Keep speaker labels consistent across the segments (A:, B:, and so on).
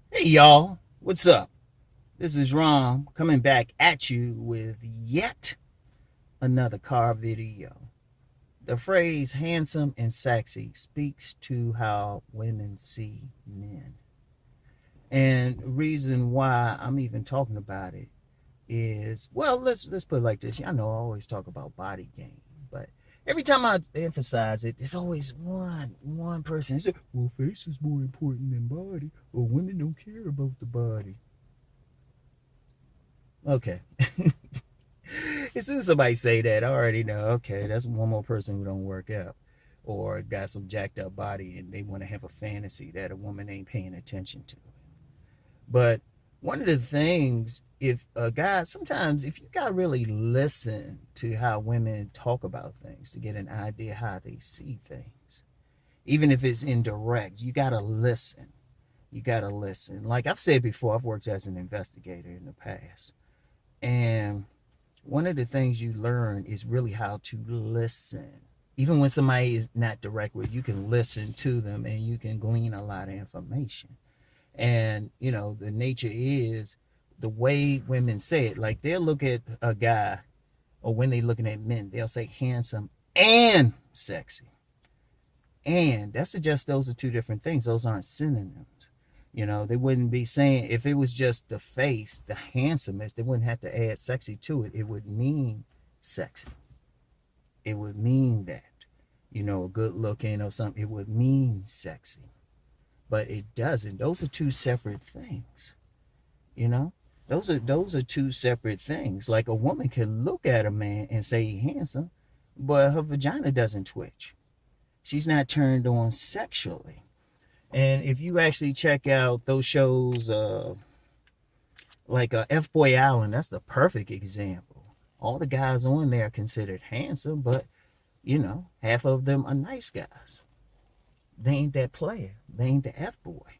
A: Hey y'all, what's up? This is Rom coming back at you with yet another car video. The phrase handsome and sexy speaks to how women see men. And reason why I'm even talking about it is, well, let's put it like this. I know I always talk about body game, but every time I emphasize it, there's always one person who says, well, face is more important than body, or women don't care about the body. Okay. As soon as somebody say that, I already know, okay, that's one more person who don't work out or got some jacked up body and they want to have a fantasy that a woman ain't paying attention to. But one of the things, if a guy, sometimes if you got to really listen to how women talk about things to get an idea how they see things, even if it's indirect, you got to listen. You got to listen. Like I've said before, I've worked as an investigator in the past. And one of the things you learn is really how to listen. Even when somebody is not direct with you, can listen to them and you can glean a lot of information. And, the nature is the way women say it. Like they'll look at a guy, or when they're looking at men, they'll say handsome and sexy. And that suggests those are two different things. Those aren't synonyms. They wouldn't be saying, if it was just the face, the handsomeness, they wouldn't have to add sexy to it. It would mean sexy. It would mean that, a good looking or something. It would mean sexy. But it doesn't. Those are two separate things. Those are two separate things. Like a woman can look at a man and say he's handsome, but her vagina doesn't twitch. She's not turned on sexually. And if you actually check out those shows, like F Boy Allen, that's the perfect example. All the guys on there are considered handsome, but half of them are nice guys. They ain't that player. They ain't the F boy.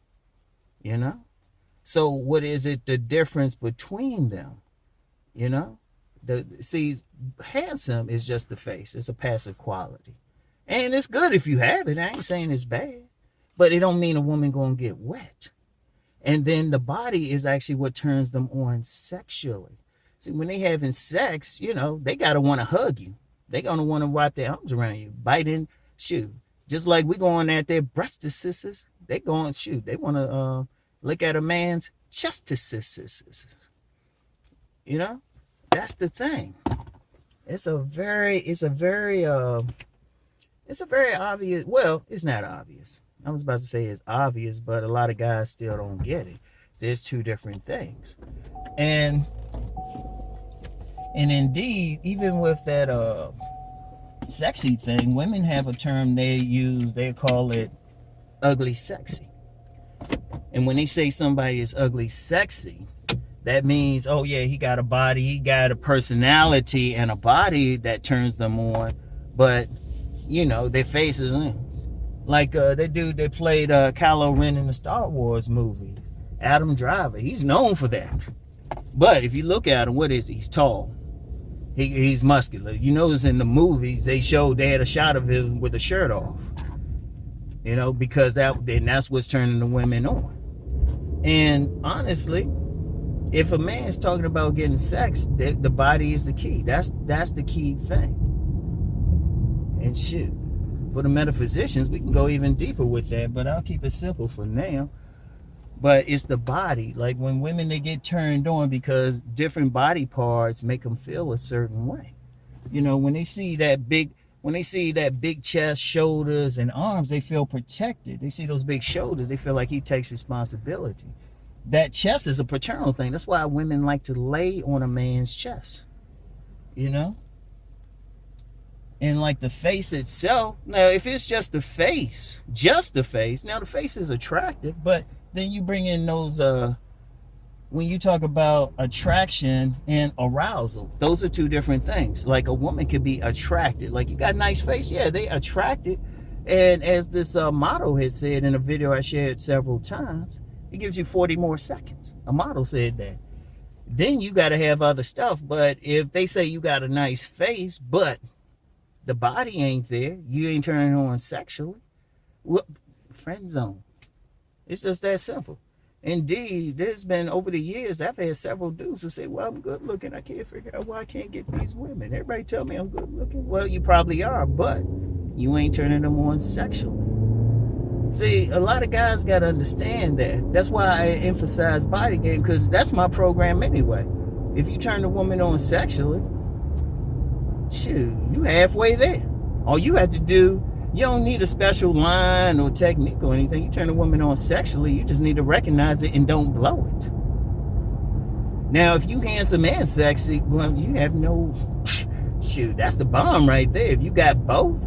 A: So what is it? The difference between them? See, handsome is just the face. It's a passive quality, and it's good if you have it. I ain't saying it's bad. But it don't mean a woman gonna get wet. And then the body is actually what turns them on sexually. See, when they having sex, they gotta want to hug you. They gonna want to wrap their arms around you, bite in, shoot. Just like we going at their breastises, they going shoot. They want to look at a man's chestises. That's the thing. It's a very obvious. Well, it's not obvious. I was about to say it's obvious, but a lot of guys still don't get it. There's two different things. And indeed, even with that sexy thing, women have a term they use, they call it ugly sexy. And when they say somebody is ugly sexy, that means, oh yeah, he got a body, he got a personality and a body that turns them on, but their faces like that dude that played Kylo Ren in the Star Wars movie, Adam Driver. He's known for that. But if you look at him, what is he? He's tall. He's muscular. You notice in the movies they had a shot of him with a shirt off. Because that's what's turning the women on. And honestly, if a man's talking about getting sex, the body is the key. That's the key thing. And shoot, for the metaphysicians, we can go even deeper with that, but I'll keep it simple for now. But it's the body. Like when women, they get turned on because different body parts make them feel a certain way. When they see that big chest, shoulders, and arms, they feel protected. They see those big shoulders, they feel like he takes responsibility. That chest is a paternal thing. That's why women like to lay on a man's chest. And like the face itself, now if it's just the face, now the face is attractive, but then you bring in those when you talk about attraction and arousal, those are two different things. Like a woman could be attracted, like you got a nice face, yeah, they attracted. And as this model has said in a video I shared several times, it gives you 40 more seconds. A model said that. Then you got to have other stuff. But if they say you got a nice face, but the body ain't there, you ain't turning on sexually, well, friend zone. It's just that simple. Indeed, there's been over the years, I've had several dudes who say, well, I'm good looking. I can't figure out why I can't get these women. Everybody tell me I'm good looking. Well, you probably are, but you ain't turning them on sexually. See, a lot of guys got to understand that. That's why I emphasize body game, because that's my program anyway. If you turn a woman on sexually, shoot, you halfway there. All you have to do, you don't need a special line or technique or anything. You turn a woman on sexually, you just need to recognize it and don't blow it. Now, if you handsome and sexy, well, you have no, shoot, that's the bomb right there. If you got both,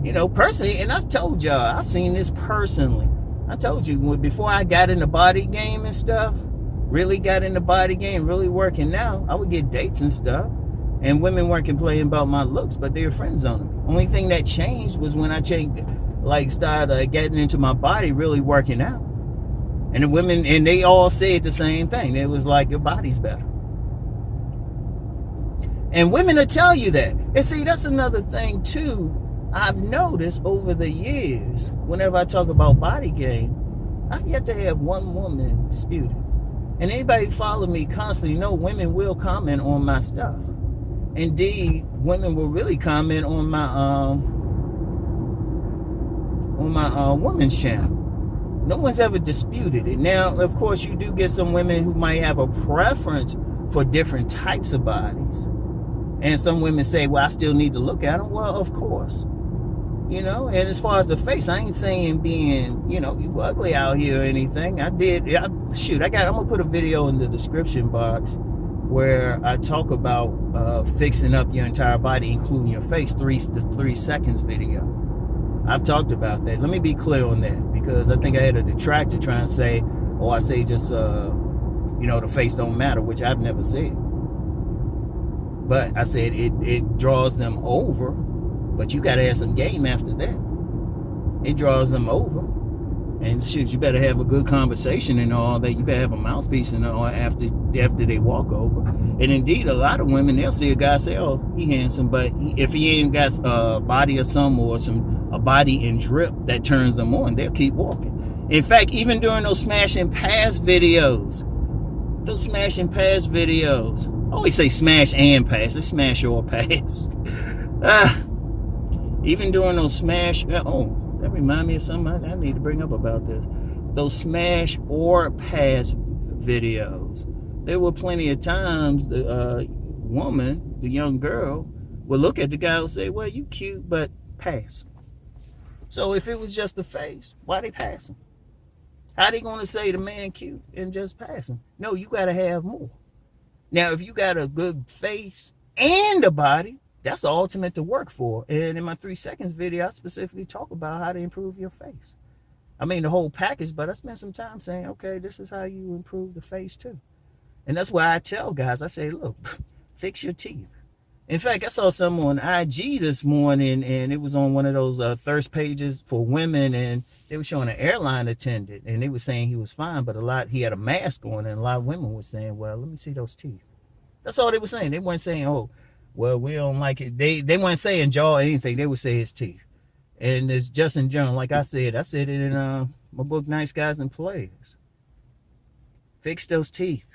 A: you know, personally, and I've told y'all, I've seen this personally. I told you, before I got in the body game and stuff, really got in the body game, really working out, I would get dates and stuff. And women weren't complaining about my looks, but they were friends on them. Only thing that changed was when I started getting into my body, really working out. And the women, and they all said the same thing. It was like, your body's better. And women will tell you that. And see, that's another thing too. I've noticed over the years, whenever I talk about body game, I've yet to have one woman dispute it. And anybody who follow me constantly know women will comment on my stuff. Indeed, women will really comment on my women's channel. No one's ever disputed it. Now, of course, you do get some women who might have a preference for different types of bodies. And some women say, well, I still need to look at them. Well, of course. You know, and as far as the face, I ain't saying being, you know, you ugly out here or anything. I'm going to put a video in the description box where I talk about fixing up your entire body, including your face, the 3 seconds video. I've talked about that. Let me be clear on that, because I think I had a detractor trying to say, oh, I say just, you know, the face don't matter, which I've never said. But I said it draws them over, but you got to have some game after that. It draws them over. And shoot, you better have a good conversation and all that. You better have a mouthpiece and all after they walk over. And indeed, a lot of women, they'll see a guy say, "Oh, he handsome," but if he ain't got a body or a body and drip that turns them on, they'll keep walking. In fact, even during those smash and pass videos, I always say smash and pass. It's smash or pass. Even during those smash, that reminds me of something I need to bring up about this. Those smash or pass videos. There were plenty of times the woman, the young girl, would look at the guy and say, well, you cute, but pass. So if it was just the face, why they pass him? How they going to say the man cute and just pass him? No, you got to have more. Now, if you got a good face and a body, that's the ultimate to work for. And in my 3 seconds video, I specifically talk about how to improve your face. I mean, the whole package, but I spent some time saying, okay, this is how you improve the face too. And that's why I tell guys, I say, look, fix your teeth. In fact, I saw someone on IG this morning, and it was on one of those thirst pages for women, and they were showing an airline attendant, and they were saying he was fine, but he had a mask on, and a lot of women were saying, well, let me see those teeth. That's all they were saying. They weren't saying, oh, well, we don't like it. They weren't saying jaw or anything. They would say his teeth. And it's just in general, like I said it in my book, Nice Guys and Players. Fix those teeth.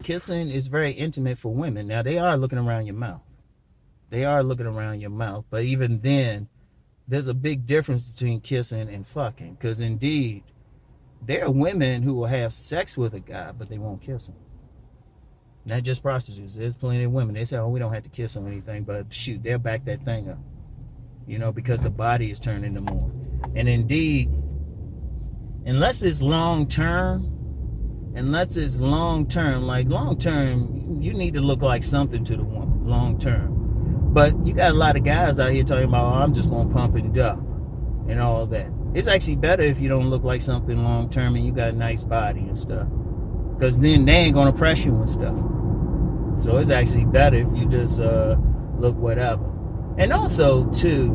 A: Kissing is very intimate for women. Now, they are looking around your mouth. But even then, there's a big difference between kissing and fucking. Because indeed, there are women who will have sex with a guy, but they won't kiss him. Not just prostitutes. There's plenty of women. They say, oh, we don't have to kiss them or anything. But shoot, they'll back that thing up. You know, because the body is turning them on. And indeed, unless it's long term, like long term, you need to look like something to the woman, long term. But you got a lot of guys out here talking about, oh, I'm just going to pump and dump and all that. It's actually better if you don't look like something long term and you got a nice body and stuff. Because then they ain't going to press you and stuff. So it's actually better if you just look whatever. And also, too,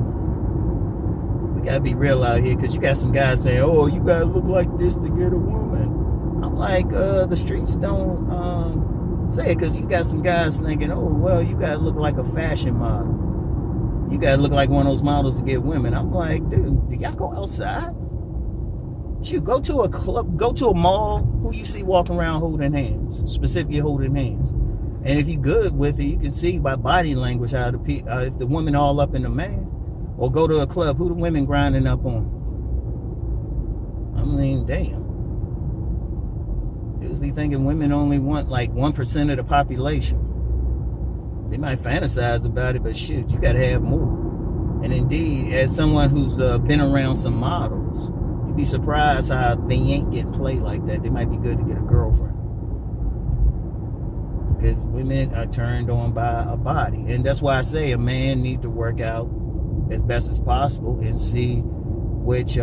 A: we got to be real out here, because you got some guys saying, oh, you got to look like this to get a woman. I'm like, the streets don't say it, because you got some guys thinking, oh, well, you got to look like a fashion model. You got to look like one of those models to get women. I'm like, dude, do y'all go outside? Shoot, go to a club, go to a mall. Who you see walking around holding hands, specifically holding hands. And if you're good with it, you can see by body language how if the woman all up in the man. Or go to a club, who the women grinding up on? I mean, damn. Dudes be thinking women only want like 1% of the population. They might fantasize about it, but shoot, you gotta have more. And indeed, as someone who's been around some models, you'd be surprised how they ain't getting played like that. They might be good to get a girlfriend. Because women are turned on by a body. And that's why I say a man need to work out as best as possible and see which,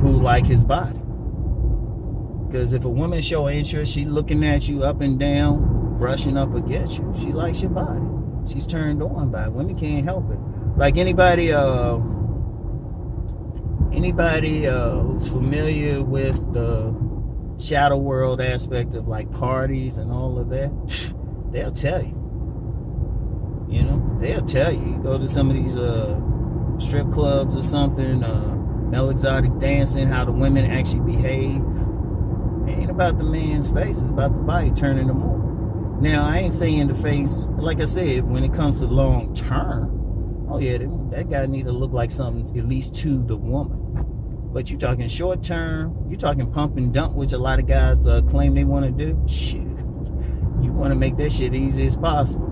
A: who like his body. Because if a woman show interest, she looking at you up and down, brushing up against you, she likes your body. She's turned on by it. Women can't help it. Like anybody who's familiar with the shadow world aspect of like parties and all of that, they'll tell you. They'll tell you. You go to some of these strip clubs or something, male exotic dancing, how the women actually behave. It ain't about the man's face, it's about the body turning them on. Now, I ain't saying the face, like I said, when it comes to long term, oh yeah, that guy need to look like something at least to the woman. But you talking short term, you talking pump and dump, which a lot of guys claim they want to do. Shit, you want to make that shit easy as possible.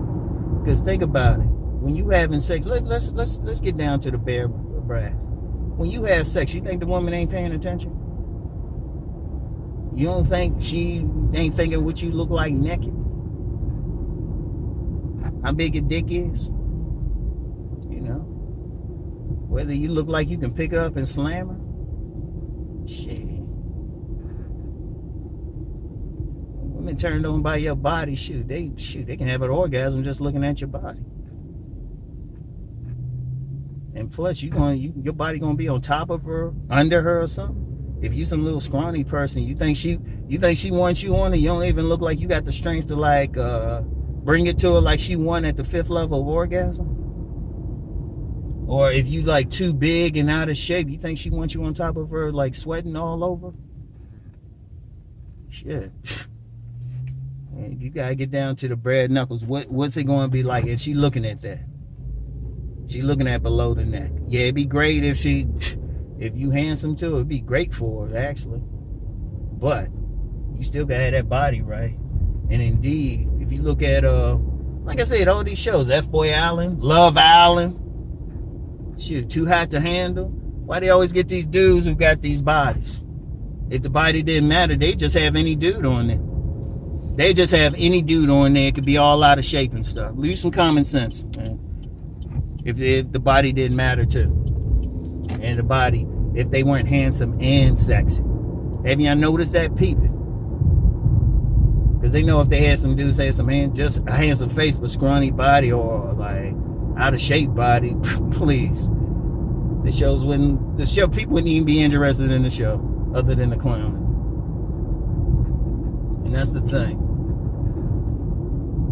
A: Because think about it, when you having sex, let's get down to the bare brass. When you have sex, you think the woman ain't paying attention? You don't think she ain't thinking what you look like naked? How big your dick is? Whether you look like you can pick her up and slam her? Shit. Women turned on by your body, they can have an orgasm just looking at your body. And plus, your body gonna be on top of her, under her, or something. If you some little scrawny person, you think she wants you on it. You don't even look like you got the strength to like bring it to her like she won at the 5th level of orgasm. Or if you like too big and out of shape, you think she wants you on top of her like sweating all over? Shit. Man, you gotta get down to the bread knuckles. What's it gonna be like? And she looking at that. She looking at below the neck. Yeah, it'd be great if you handsome too, it'd be great for her, actually. But you still gotta have that body, right? And indeed, if you look at like I said, all these shows, F-Boy Island, Love Island, shoot, Too Hot to Handle. Why they always get these dudes who got these bodies? If the body didn't matter, they just have any dude on there. They just have any dude on there. It could be all out of shape and stuff. Lose some common sense, man. If the body didn't matter too. And the body, if they weren't handsome and sexy. Have y'all noticed that, people? Because they know if they had some dudes had just a handsome face but scrawny body or like out of shape body, please. The people wouldn't even be interested in the show other than the clowning. And that's the thing.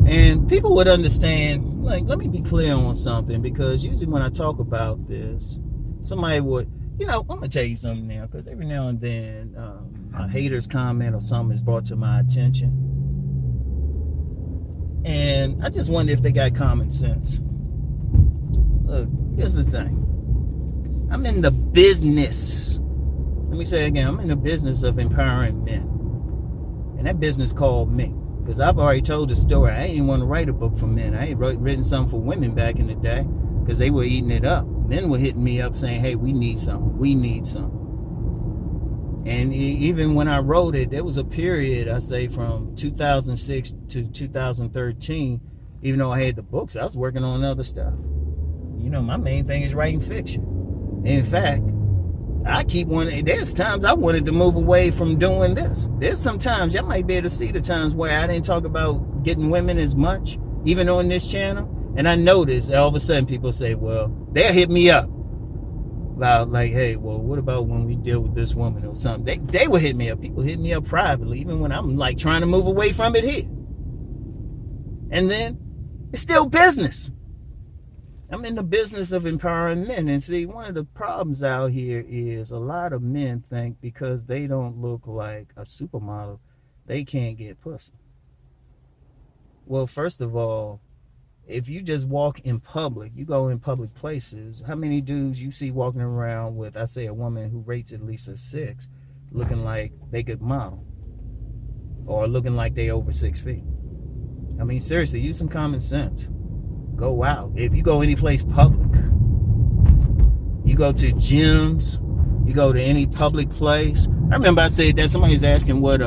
A: And people would understand, like, let me be clear on something, because usually when I talk about this, somebody would, I'm going to tell you something now, because every now and then a hater's comment or something is brought to my attention. And I just wonder if they got common sense. Look, here's the thing. I'm in the business. Let me say it again. I'm in the business of empowering men. And that business called me. Because I've already told the story. I ain't even want to write a book for men. I ain't written something for women back in the day. Because they were eating it up. Men were hitting me up saying, hey, we need something. We need something. And even when I wrote it, there was a period, I say from 2006 to 2013, even though I had the books, I was working on other stuff. My main thing is writing fiction. In fact, there's times I wanted to move away from doing this. There's some times, y'all might be able to see the times where I didn't talk about getting women as much, even on this channel. And I noticed all of a sudden people say, well, they'll hit me up about like, hey, well, what about when we deal with this woman or something? They would hit me up. People hit me up privately, even when I'm like trying to move away from it here. And then it's still business. I'm in the business of empowering men. And see, one of the problems out here is a lot of men think because they don't look like a supermodel, they can't get pussy. Well, first of all, if you just walk in public, you go in public places, how many dudes you see walking around with, I say, a woman who rates at least a 6, looking like they could model or looking like they over 6 feet? I mean, seriously, use some common sense. Go out. If you go any place public, you go to gyms, you go to any public place. I remember I said that somebody's asking what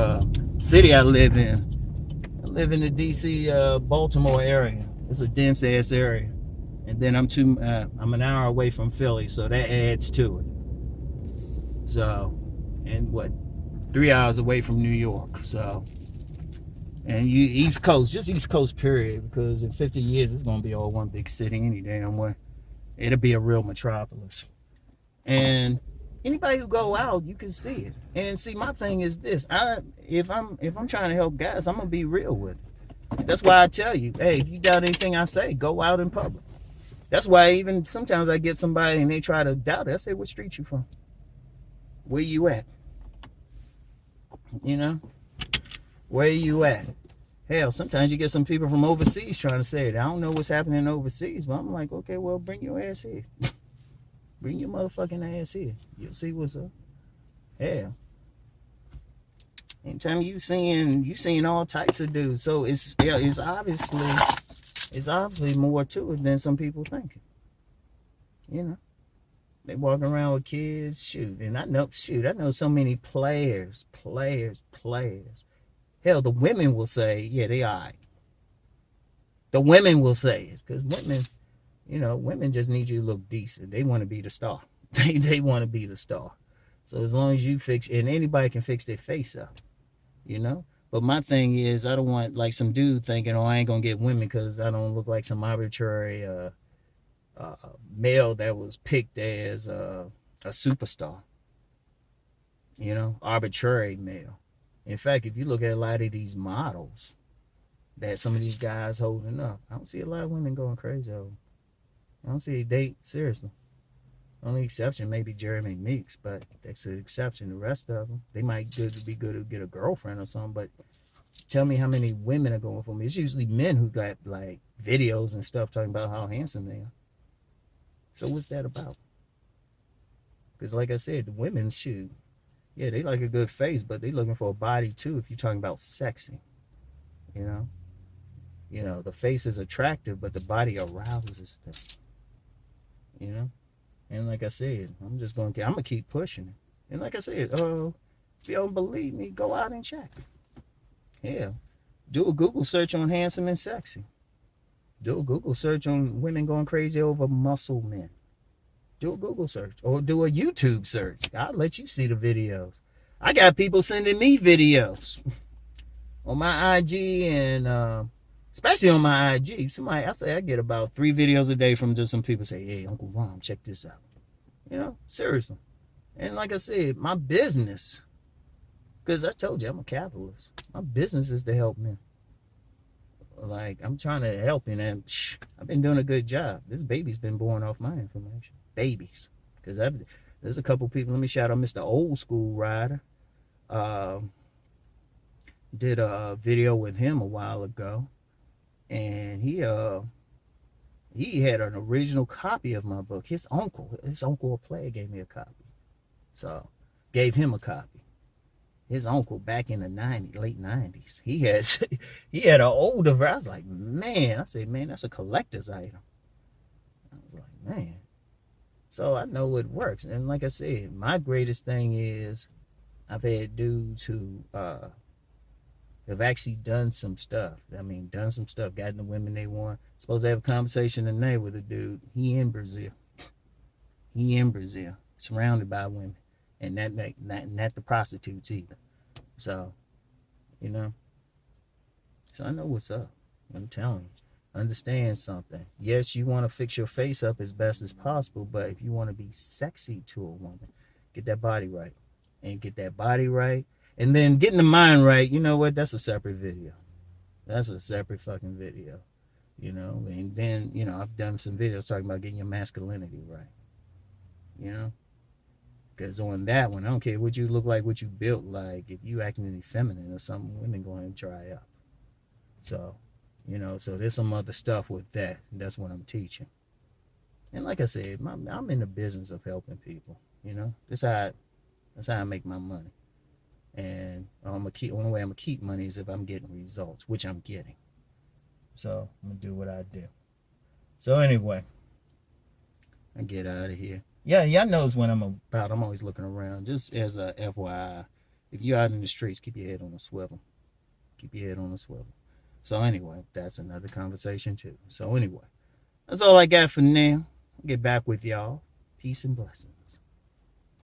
A: city I live in. I live in the DC, Baltimore area. It's a dense ass area, and then I'm an hour away from Philly, so that adds to it. So, and what, 3 hours away from New York. So, and you East Coast, just East Coast period, because in 50 years it's gonna be all one big city any damn way. It'll be a real metropolis, and anybody who go out, you can see it. And see, my thing is this: if I'm trying to help guys, I'm gonna be real with it. That's why I tell you, hey, if you doubt anything I say, go out in public. That's why even sometimes I get somebody and they try to doubt it. I say, what street you from? Where you at? You know? Where you at? Hell, sometimes you get some people from overseas trying to say it. I don't know what's happening overseas, but I'm like, okay, well, bring your ass here. Bring your motherfucking ass here. You'll see what's up. Hell. Anytime you seeing all types of dudes, so it's obviously more to it than some people thinking. You know, they walking around with kids, and I know so many players. Hell, the women will say, yeah, they all right. The women will say it because women just need you to look decent. They want to be the star. They want to be the star. So as long as you fix, and anybody can fix their face up. But my thing is, I don't want like some dude thinking, oh, I ain't gonna get women because I don't look like some arbitrary male that was picked as a superstar. Arbitrary male. In fact, if you look at a lot of these models that some of these guys holding up, I don't see a lot of women going crazy over. I don't see a date, seriously. Only exception may be Jerry McMeeks, but that's the exception. The rest of them, they might be good to get a girlfriend or something, but tell me how many women are going for me. It's usually men who got like videos and stuff talking about how handsome they are. So what's that about? Because like I said, the women, yeah, they like a good face, but they looking for a body too if you're talking about sexy. The face is attractive, but the body arouses them. And like I said, I'm gonna keep pushing it. And like I said, if you don't believe me, go out and check. Yeah, do a Google search on handsome and sexy. Do a Google search on women going crazy over muscle men. Do a Google search or do a YouTube search. I'll let you see the videos. I got people sending me videos on my IG and especially on my IG. I get about 3 videos a day from just some people say, hey, Uncle Rom, check this out. Seriously. And like I said, my business, because I told you I'm a capitalist. My business is to help men. Like, I'm trying to help you, and I've been doing a good job. This baby's been born off my information. Babies. Because there's a couple people, let me shout out Mr. Old School Rider. Did a video with him a while ago. And he had an original copy of my book. His uncle, a player, gave me a copy. So, gave him a copy. His uncle back in the late 90s. He had an older version. I was like, man. I said, man, that's a collector's item. I was like, man. So I know it works. And like I said, my greatest thing is I've had dudes who have actually done some stuff. Gotten the women they want. Supposed to have a conversation tonight with a dude. He in Brazil, surrounded by women, and not the prostitutes either. So, so I know what's up. I'm telling you. Understand something. Yes, you want to fix your face up as best as possible, but if you want to be sexy to a woman, get that body right. And get that body right. And then getting the mind right, you know what? That's a separate video. That's a separate fucking video. And then, I've done some videos talking about getting your masculinity right, you know, because on that one, I don't care what you look like, what you built like, if you acting feminine or something, women going to dry up. So, so there's some other stuff with that. That's what I'm teaching. And like I said, I'm in the business of helping people. That's how I make my money. And only way I'm gonna keep money is if I'm getting results, which I'm getting. So I'm gonna do what I do. So anyway, I get out of here. Yeah, y'all knows what I'm about. I'm always looking around. Just as a FYI, if you're out in the streets, keep your head on a swivel. Keep your head on a swivel. So anyway, that's another conversation too. So anyway, that's all I got for now. I'll get back with y'all. Peace and blessings.